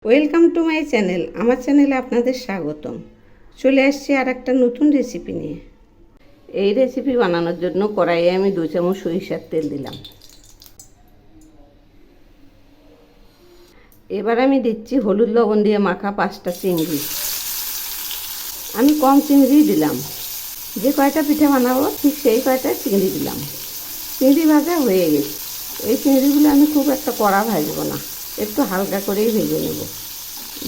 Welcome to my channel. আমার চ্যানেলে আপনাদের স্বাগতম। চলে আসছি আর একটা নতুন রেসিপি নিয়ে। এই রেসিপি বানানোর জন্য কড়াইয়ে আমি 2 চামচ সরিষার তেল দিলাম। এবার আমি দিচ্ছি হলুদ লবণ দিয়ে মাখা 5টা চিংড়ি। আমি কম চিংড়ি দিলাম, যে কয়টা পিঠে বানাবো ঠিক সেই কয়টা চিংড়ি দিলাম। চিংড়ি ভাজা হয়ে গেছে। এই চিংড়িগুলো আমি খুব একটা কড়া ভাজবো না, একটু হালকা করেই ভেজে নেব।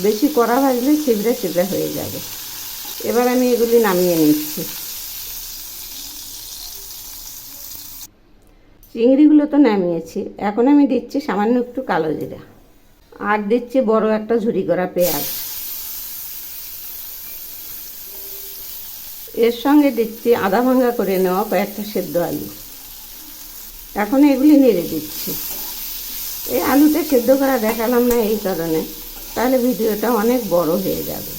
বেশি কড়া ভাজলে ছিবড়ে ছিবড়ে হয়ে যাবে। এবার আমি এগুলি নামিয়ে নিচ্ছি। চিংড়িগুলো তো নামিয়েছি। এখন আমি দিচ্ছি সামান্য একটু কালো জিরা, আর দিচ্ছি বড় একটা ঝুরি করা পেঁয়াজ। এর সঙ্গে দিচ্ছি আধা ভাঙা করে নেওয়া কয়েকটা সেদ্ধ আলু। এখন এগুলি নেড়ে দিচ্ছি। এই আলুটা সেদ্ধ করা দেখালাম না এই কারণে, তাহলে ভিডিওটা অনেক বড় হয়ে যাবে।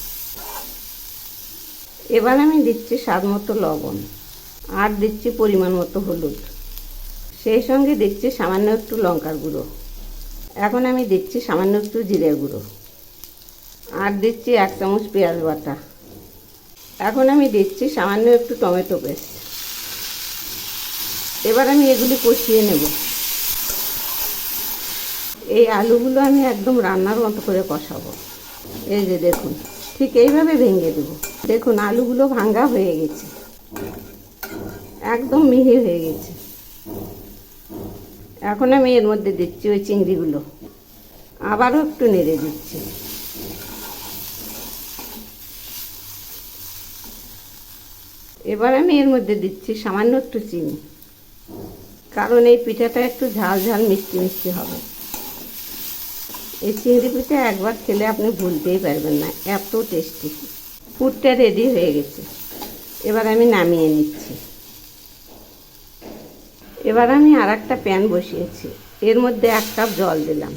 এবার আমি দিচ্ছি স্বাদ মতো লবণ, আর দিচ্ছি পরিমাণ মতো হলুদ, সেই সঙ্গে দিচ্ছি সামান্য একটু লঙ্কার গুঁড়ো। এখন আমি দিচ্ছি সামান্য একটু জিরে গুঁড়ো, আর দিচ্ছি 1 চামচ পেঁয়াজ বাটা। এখন আমি দিচ্ছি সামান্য একটু টমেটো পেস্ট। এবার আমি এগুলি কষিয়ে নেব। এই আলুগুলো আমি একদম রান্নার মতো করে কষাবো। এই যে দেখুন, ঠিক এইভাবে ভেঙে দেব। দেখুন আলুগুলো ভাঙা হয়ে গেছে, একদম মিহি হয়ে গেছে। এখন আমি এর মধ্যে দিচ্ছি ওই চিংড়িগুলো, আবারও একটু নেড়ে দিচ্ছি। এবার আমি এর মধ্যে দিচ্ছি সামান্য একটু চিনি, কারণ এই পিঠাটা একটু ঝাল ঝাল মিষ্টি মিষ্টি হবে। এই চিংড়ি পিঠা একবার খেলে আপনি ভুলতেই পারবেন না, এত টেস্টি। পুরটা রেডি হয়ে গেছে। এবার আমি নামিয়ে নিচ্ছি। এবার আমি আর একটা প্যান বসিয়েছি, এর মধ্যে 1 কাপ জল দিলাম।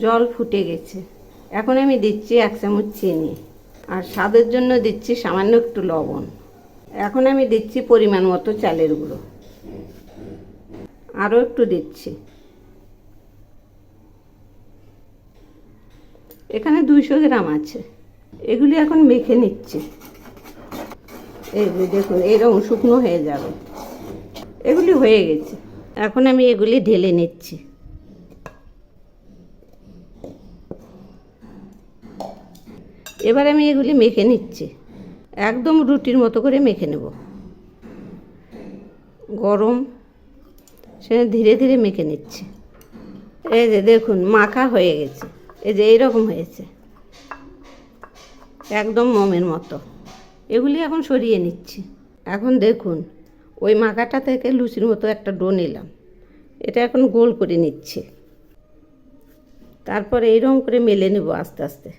জল ফুটে গেছে। এখন আমি দিচ্ছি 1 চামচ চিনি, আর স্বাদের জন্য দিচ্ছি সামান্য একটু লবণ। এখন আমি দিচ্ছি পরিমাণ মতো চালের গুঁড়ো, আরও একটু দিচ্ছি। এখানে 200 গ্রাম আছে। এগুলি এখন মেখে নিচ্ছি। এই যে দেখুন, এরকম শুকনো হয়ে যাবে। এগুলি হয়ে গেছে। এখন আমি এগুলি ঢেলে নিচ্ছি। এবার আমি এগুলি মেখে নিচ্ছি, একদম রুটির মতো করে মেখে নেব। গরম, সে ধীরে ধীরে মেখে নিচ্ছি। এই যে দেখুন মাখা হয়ে গেছে। এই যে এইরকম হয়েছে, একদম মোমের মতো। এগুলি এখন সরিয়ে নিচ্ছি। এখন দেখুন, ওই মাখাটা থেকে লুচির মতো একটা ডো নিলাম। এটা এখন গোল করে নিচ্ছি। তারপরে এইরকম করে মেলে নেব আস্তে আস্তে,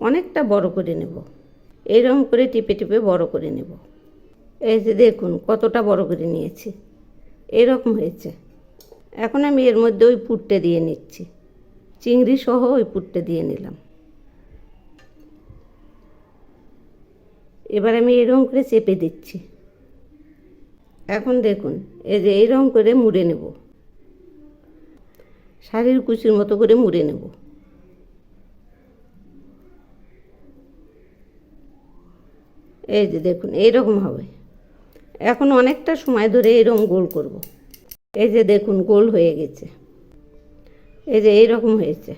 অনেকটা বড় করে নেব। এইরকম করে টিপে টিপে বড় করে নেব। এই যে দেখুন কতটা বড় করে নিয়েছি, এরকম হয়েছে। এখন আমি এর মধ্যে ওই পুরটা দিয়ে নিচ্ছি। চিংড়ি সহ ওই পুরটা দিয়ে নিলাম। এবার আমি এরকম করে চেপে দিচ্ছি। এখন দেখুন, এই যে এইরকম করে মুড়ে নেব, শাড়ির কুচির মতো করে মুড়ে নেব। এই যে দেখুন এইরকম হবে। এখন অনেকটা সময় ধরে এরকম গোল করব। এই যে দেখুন গোল হয়ে গেছে। এই যে এইরকম হয়েছে।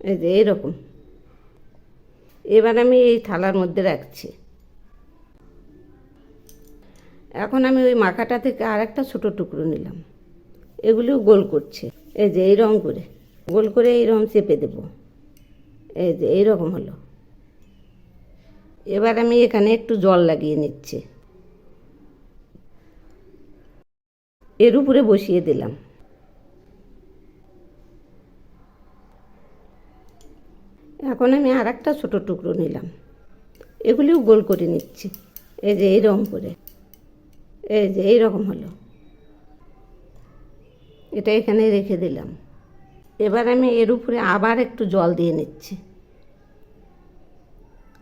এই যে এইরকম। এবার আমি এই থালার মধ্যে রাখছি। এখন আমি ওই মাখাটা থেকে আর একটা ছোটো টুকরো নিলাম। এগুলিও গোল করছে। এই যে এইরকম করে গোল করে এইরকম চেপে দেব। এই যে এইরকম হলো। এবার আমি এখানে একটু জল লাগিয়ে নিচ্ছি। এর উপরে বসিয়ে দিলাম। এখন আমি আর একটা ছোটো টুকরো নিলাম। এগুলিও গোল করে নিচ্ছি। এই যে এইরকম করে। এই যে এইরকম হলো। এটা এখানে রেখে দিলাম। এবার আমি এর উপরে আবার একটু জল দিয়ে নিচ্ছি,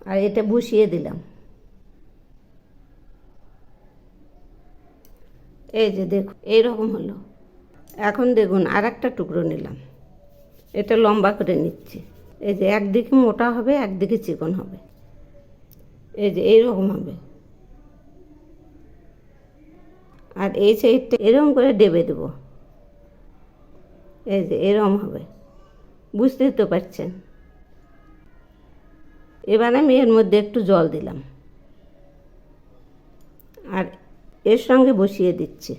আর এটা বসিয়ে দিলাম। এই যে দেখুন এইরকম হলো। এখন দেখুন আর একটা টুকরো নিলাম। এটা লম্বা করে নিচ্ছি। এই যে একদিকে মোটা হবে, একদিকে চিকন হবে, এই যে এইরকম হবে। আর এই সাইডটা এরকম করে ডেবে দেবো, এই যে এরকম হবে, বুঝতেই তো পারছেন। এবার আমি এর মধ্যে একটু জল দিলাম আর এর সঙ্গে বসিয়ে দিচ্ছি।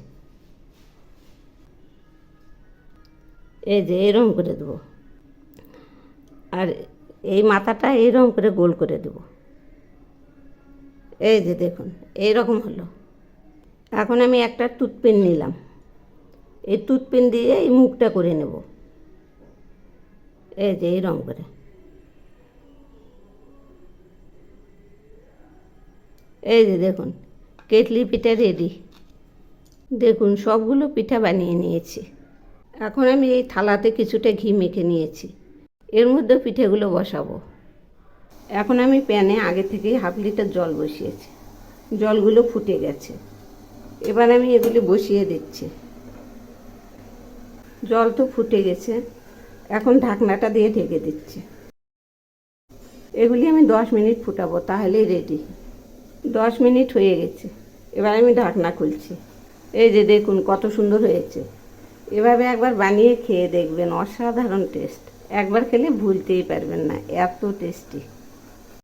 এই যে এরকম করে দেবো, আর এই মাথাটা এরকম করে গোল করে দেবো। এই যে দেখুন এইরকম হলো। এখন আমি একটা টুথপিন নিলাম, এই টুথপিন দিয়ে এই মুখটা করে নেব, এই যে এইরকম করে। এই যে দেখুন কেটলি পিঠা রেডি। দেখুন সবগুলো পিঠা বানিয়ে নিয়েছি। এখন আমি এই থালাতে কিছুটা ঘি মেখে নিয়েছি, এর মধ্যে পিঠেগুলো বসাবো। এখন আমি প্যানে আগে থেকেই 1/2 লিটার জল বসিয়েছি, জলগুলো ফুটে গেছে। এবার আমি এগুলি বসিয়ে দিচ্ছি। জল তো ফুটে গেছে, এখন ঢাকনাটা দিয়ে ঢেকে দিচ্ছি। এগুলি আমি 10 মিনিট ফুটাবো, তাহলেই রেডি। 10 মিনিট হয়ে গেছে, এবার আমি ঢাকনা খুলছি। এই যে দেখুন কত সুন্দর হয়েছে। এভাবে একবার বানিয়ে খেয়ে দেখবেন, অসাধারণ টেস্ট। একবার খেলে ভুলতেই পারবেন না, এত টেস্টি।